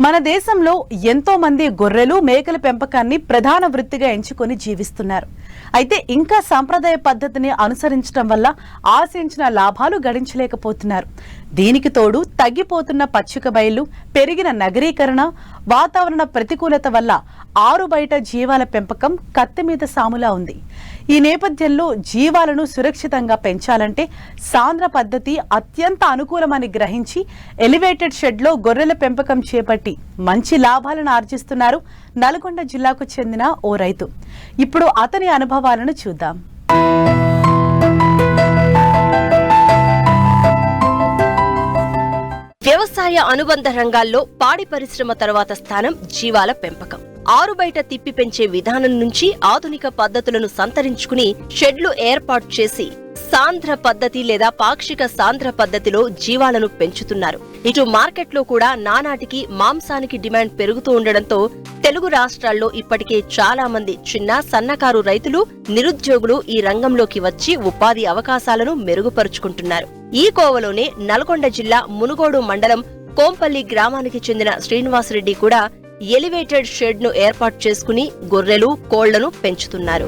మన దేశంలో ఎంతో మంది గొర్రెలు మేకల పెంపకాన్ని ప్రధాన వృత్తిగా ఎంచుకొని జీవిస్తున్నారు. అయితే ఇంకా సాంప్రదాయ పద్ధతిని అనుసరించడం వల్ల ఆశించిన లాభాలు గడించలేకపోతున్నారు. దీనికి తోడు తగ్గిపోతున్న పచ్చిక బయలు, పెరిగిన నగరీకరణ, వాతావరణ ప్రతికూలత వల్ల ఆరుబయట జీవాల పెంపకం కత్తి మీద సాములా ఉంది. ఈ నేపథ్యంలో జీవాలను సురక్షితంగా పెంచాలంటే సాంద్ర పద్ధతి అత్యంత అనుకూలమని గ్రహించి ఎలివేటెడ్ షెడ్లో గొర్రెల పెంపకం చేపట్టి మంచి లాభాలను ఆర్జిస్తున్నారు నల్గొండ జిల్లాకు చెందిన ఓ రైతు. ఇప్పుడు అతని అనుభవాలను చూద్దాం. వ్యవసాయ అనుబంధ రంగాల్లో పాడి పరిశ్రమ తరువాత స్థానం జీవాల పెంపకం. ఆరుబయట తిప్పి పెంచే విధానం నుంచి ఆధునిక పద్ధతులను సంతరించుకుని షెడ్లు ఏర్పాటు చేసి సాంద్ర పద్ధతి లేదా పాక్షిక సాంద్ర పద్ధతిలో జీవాలను పెంచుతున్నారు. ఇటు మార్కెట్లో కూడా నానాటికి మాంసానికి డిమాండ్ పెరుగుతూ ఉండడంతో తెలుగు రాష్ట్రాల్లో ఇప్పటికే చాలా మంది చిన్న సన్నకారు రైతులు, నిరుద్యోగులు ఈ రంగంలోకి వచ్చి ఉపాధి అవకాశాలను మెరుగుపరుచుకుంటున్నారు. ఈ కోవలోనే నల్గొండ జిల్లా మునుగోడు మండలం కోంపల్లి గ్రామానికి చెందిన శ్రీనివాసరెడ్డి కూడా ఎలివేటెడ్ షెడ్ ను ఏర్పాటు చేసుకుని గొర్రెలు, కోళ్లను పెంచుతున్నారు.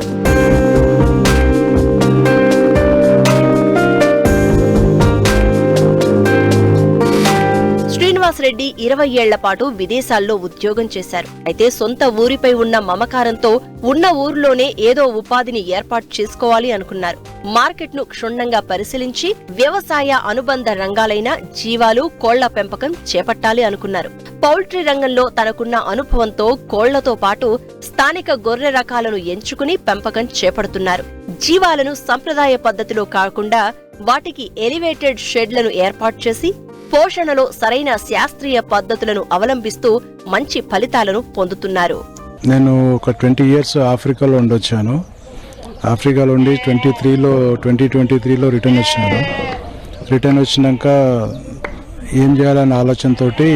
శ్రీనివాసరెడ్డి 20 ఏళ్ల పాటు విదేశాల్లో ఉద్యోగం చేశారు. అయితే సొంత ఊరిపై ఉన్న మమకారంతో ఉన్న ఊరిలోనే ఏదో ఉపాధిని ఏర్పాటు చేసుకోవాలి అనుకున్నారు. మార్కెట్ను క్షుణ్ణంగా పరిశీలించి వ్యవసాయ అనుబంధ రంగాలైన జీవాలు, కోళ్ల పెంపకం చేపట్టాలి అనుకున్నారు. పౌల్ట్రీ రంగంలో తనకున్న అనుభవంతో కోళ్లతో పాటు స్థానిక గొర్రె రకాలను ఎంచుకుని పెంపకం చేపడుతున్నారు. జీవాలను సంప్రదాయ పద్ధతిలో కాకుండా వాటికి ఎలివేటెడ్ షెడ్లను ఏర్పాటు చేసి పోషణలో సరైన శాస్త్రీయ పద్ధతులను అవలంబిస్తూ మంచి ఫలితాలను పొందుతున్నారు. నేను ఒక 20 years ఆఫ్రికాలో ఉండొచ్చాను. ఆఫ్రికాలో ఉండి 2023లో రిటర్న్ వచ్చినాను. రిటర్న్ వచ్చినాక ఏం చేయాలనే ఆలోచనతోటి,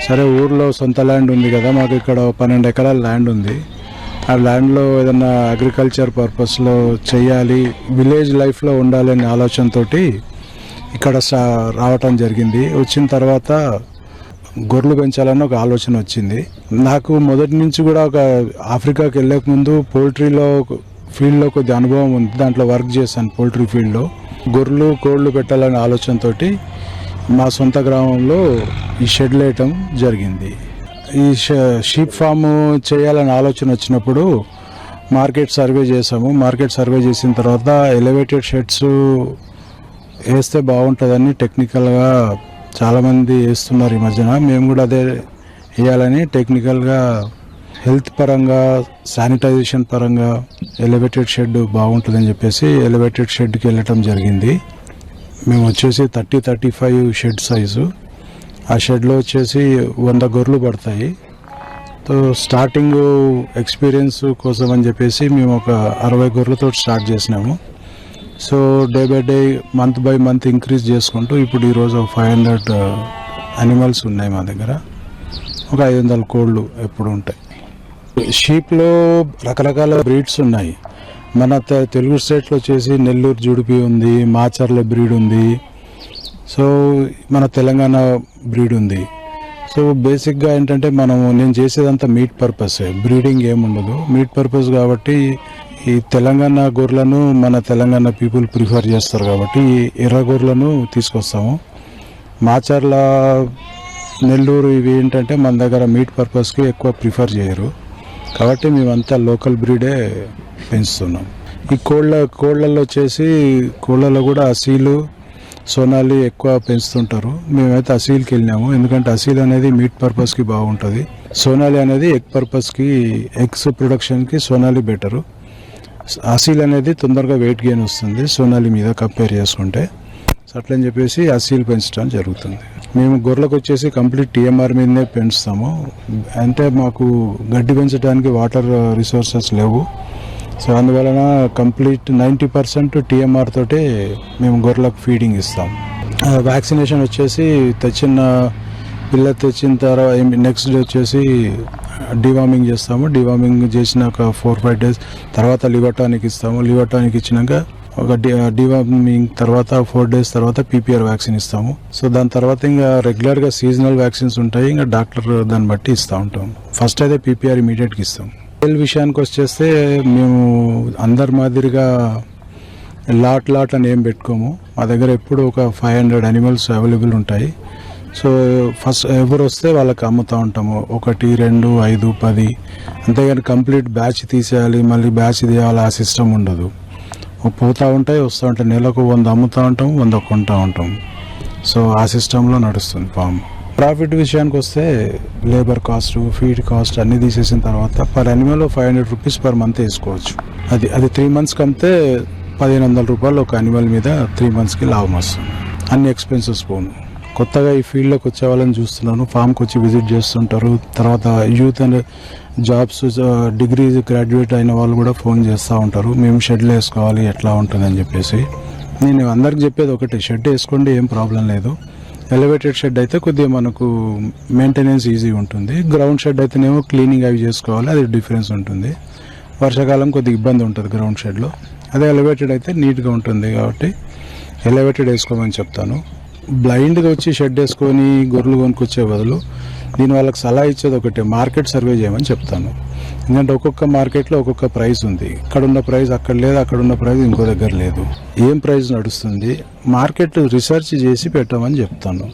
సరే ఊర్లో సొంత ల్యాండ్ ఉంది కదా, మాకు ఇక్కడ 12 ఎకరాల ల్యాండ్ ఉంది. ఆ ల్యాండ్లో ఏదన్నా అగ్రికల్చర్ పర్పస్లో చేయాలి, విలేజ్ లైఫ్లో ఉండాలి అనే ఆలోచనతోటి ఇక్కడ రావటం జరిగింది. వచ్చిన తర్వాత గొర్రెలు పెంచాలని ఒక ఆలోచన వచ్చింది నాకు. మొదటి నుంచి కూడా ఒక ఆఫ్రికాకి వెళ్ళక ముందు పోల్ట్రీలో ఫీల్డ్లో కొద్ది అనుభవం ఉంది. దాంట్లో వర్క్ చేశాను పోల్ట్రీ ఫీల్డ్లో. గొర్రెలు, కోళ్ళు పెట్టాలనే ఆలోచనతోటి మా సొంత గ్రామంలో ఈ షెడ్ వేయటం జరిగింది. ఈ షీప్ ఫామ్ చేయాలని ఆలోచన వచ్చినప్పుడు మార్కెట్ సర్వే చేసాము. మార్కెట్ సర్వే చేసిన తర్వాత ఎలివేటెడ్ షెడ్స్ వేస్తే బాగుంటుందని టెక్నికల్గా చాలామంది వేస్తున్నారు ఈ మధ్యన. మేము కూడా అదే వేయాలని టెక్నికల్గా, హెల్త్ పరంగా, శానిటైజేషన్ పరంగా ఎలివేటెడ్ షెడ్ బాగుంటుందని చెప్పేసి ఎలివేటెడ్ షెడ్కి వెళ్ళటం జరిగింది. మేము వచ్చేసి 30-35 షెడ్ సైజు. ఆ షెడ్లో వచ్చేసి 100 గొర్రెలు పడతాయి. సో స్టార్టింగ్ ఎక్స్పీరియన్స్ కోసం అని చెప్పేసి మేము ఒక 60 గొర్రెలతో స్టార్ట్ చేసినాము. So day by day, month by month increase చేసుకుంటూ ఇప్పుడు ఈరోజు 500 యానిమల్స్ ఉన్నాయి మా దగ్గర. ఒక 500 కోళ్ళు ఎప్పుడు ఉంటాయి. షీప్లో రకరకాల బ్రీడ్స్ ఉన్నాయి. మన తెలుగు స్టేట్లో వచ్చేసి నెల్లూరు జుడిపి ఉంది, మాచర్ల బ్రీడ్ ఉంది, సో మన తెలంగాణ బ్రీడ్ ఉంది. సో బేసిక్గా ఏంటంటే నేను చేసేదంతా మీట్ పర్పసే, బ్రీడింగ్ ఏముండదు. మీట్ పర్పస్ కాబట్టి ఈ తెలంగాణ గొర్రెలను మన తెలంగాణ పీపుల్ ప్రిఫర్ చేస్తారు కాబట్టి ఎర్ర గొర్రెలను తీసుకొస్తాము. మాచర్ల, నెల్లూరు ఇవి ఏంటంటే మన దగ్గర మీట్ పర్పస్కి ఎక్కువ ప్రిఫర్ చేయరు కాబట్టి మేమంతా లోకల్ బ్రీడే పెంచుతున్నాం. ఈ కోళ్ళల్లో వచ్చేసి కోళ్ళలో కూడా అసీలు, సోనాలి ఎక్కువ పెంచుతుంటారు. మేమైతే అసీల్కి వెళ్ళినాము, ఎందుకంటే అసీల్ అనేది మీట్ పర్పస్కి బాగుంటుంది. సోనాలి అనేది ఎగ్ పర్పస్కి, ఎగ్స్ ప్రొడక్షన్కి సోనాలి బెటరు. అసీల్ అనేది తొందరగా వెయిట్ గెయిన్ వస్తుంది సోనాలి మీద కంపేర్ చేసుకుంటే. అట్లని చెప్పేసి అసీల్ పెంచడం జరుగుతుంది. మేము గొర్రెలకు వచ్చేసి కంప్లీట్ TMR మీదనే పెంచుతాము. అంటే మాకు గడ్డి పెంచడానికి వాటర్ రిసోర్సెస్ లేవు. సో అందువలన కంప్లీట్ 90% TMR తోటే మేము గొర్రెలకు ఫీడింగ్ ఇస్తాం. వ్యాక్సినేషన్ వచ్చేసి పిల్ల తెచ్చిన తర్వాత నెక్స్ట్ డే వచ్చేసి డివార్మింగ్ చేస్తాము. డివార్మింగ్ చేసిన ఒక 4-5 days తర్వాత లివర్ టానిక్ ఇస్తాము. లివర్ టానిక్ ఇచ్చినాక ఒక డివార్మింగ్ తర్వాత 4 days తర్వాత పీపీఆర్ వ్యాక్సిన్ ఇస్తాము. సో దాని తర్వాత ఇంకా రెగ్యులర్గా సీజనల్ వ్యాక్సిన్స్ ఉంటాయి, ఇంకా డాక్టర్ దాన్ని బట్టి ఇస్తూ ఉంటాం. ఫస్ట్ అయితే పీపీఆర్ ఇమీడియట్గా ఇస్తాం. సేల్ విషయానికి వచ్చేస్తే మేము అందరి మాదిరిగా లాట్ అని ఏం పెట్టుకోము. మా దగ్గర ఎప్పుడు ఒక 500 అనిమల్స్ అవైలబుల్ ఉంటాయి. సో ఫస్ట్ ఎవరు వస్తే వాళ్ళకి అమ్ముతూ ఉంటాము, 1, 2, 5, 10. అంతేగాని కంప్లీట్ బ్యాచ్ తీసేయాలి మళ్ళీ బ్యాచ్ తీయాలి ఆ సిస్టమ్ ఉండదు. పోతూ ఉంటాయి వస్తూ ఉంటాయి, నెలకు 100 అమ్ముతూ ఉంటాం, 100 కొంటూ ఉంటాం. సో ఆ సిస్టంలో నడుస్తుంది ఫామ్. ప్రాఫిట్ విషయానికి వస్తే లేబర్ కాస్ట్, ఫీడ్ కాస్ట్ అన్నీ తీసేసిన తర్వాత per animal 500 rupees per month వేసుకోవచ్చు. అది 3 monthsకి అమ్మితే 1500 రూపాయలు ఒక యానిమల్ మీద 3 monthsకి లాభం వస్తుంది. అన్ని ఎక్స్పెన్సెస్ పోను. కొత్తగా ఈ ఫీల్డ్లోకి వచ్చే వాళ్ళని చూస్తున్నాను, ఫామ్కి వచ్చి విజిట్ చేస్తుంటారు. తర్వాత youth and jobs degree graduate అయిన వాళ్ళు కూడా ఫోన్ చేస్తూ ఉంటారు, మేము షెడ్లు వేసుకోవాలి ఎట్లా ఉంటుంది అని చెప్పేసి. నేను అందరికి చెప్పేది ఒకటి, షెడ్ వేసుకోండి, ఏం ప్రాబ్లం లేదు. ఎలివేటెడ్ షెడ్ అయితే కొద్దిగా మనకు మెయింటెనెన్స్ ఈజీ ఉంటుంది. గ్రౌండ్ షెడ్ అయితేనేమో క్లీనింగ్ అవి చేసుకోవాలి, అది డిఫరెన్స్ ఉంటుంది. వర్షాకాలం కొద్దిగా ఇబ్బంది ఉంటుంది గ్రౌండ్ షెడ్లో. అదే ఎలివేటెడ్ అయితే నీట్గా ఉంటుంది కాబట్టి ఎలివేటెడ్ వేసుకోమని చెప్తాను. బ్లైండ్గా వచ్చి షెడ్ వేసుకొని గొర్రెలు కొనుక్కొచ్చే బదులు నేను వాళ్ళకి సలహా ఇచ్చేది ఒకటి, మార్కెట్ సర్వే చేయమని చెప్తాను. ఎందుకంటే ఒక్కొక్క మార్కెట్లో ఒక్కొక్క ప్రైస్ ఉంది. ఇక్కడున్న ప్రైస్ అక్కడ లేదు, అక్కడున్న ప్రైస్ ఇంకో దగ్గర లేదు. ఏం ప్రైస్ నడుస్తుంది మార్కెట్ రీసెర్చ్ చేసి పెట్టమని చెప్తాను.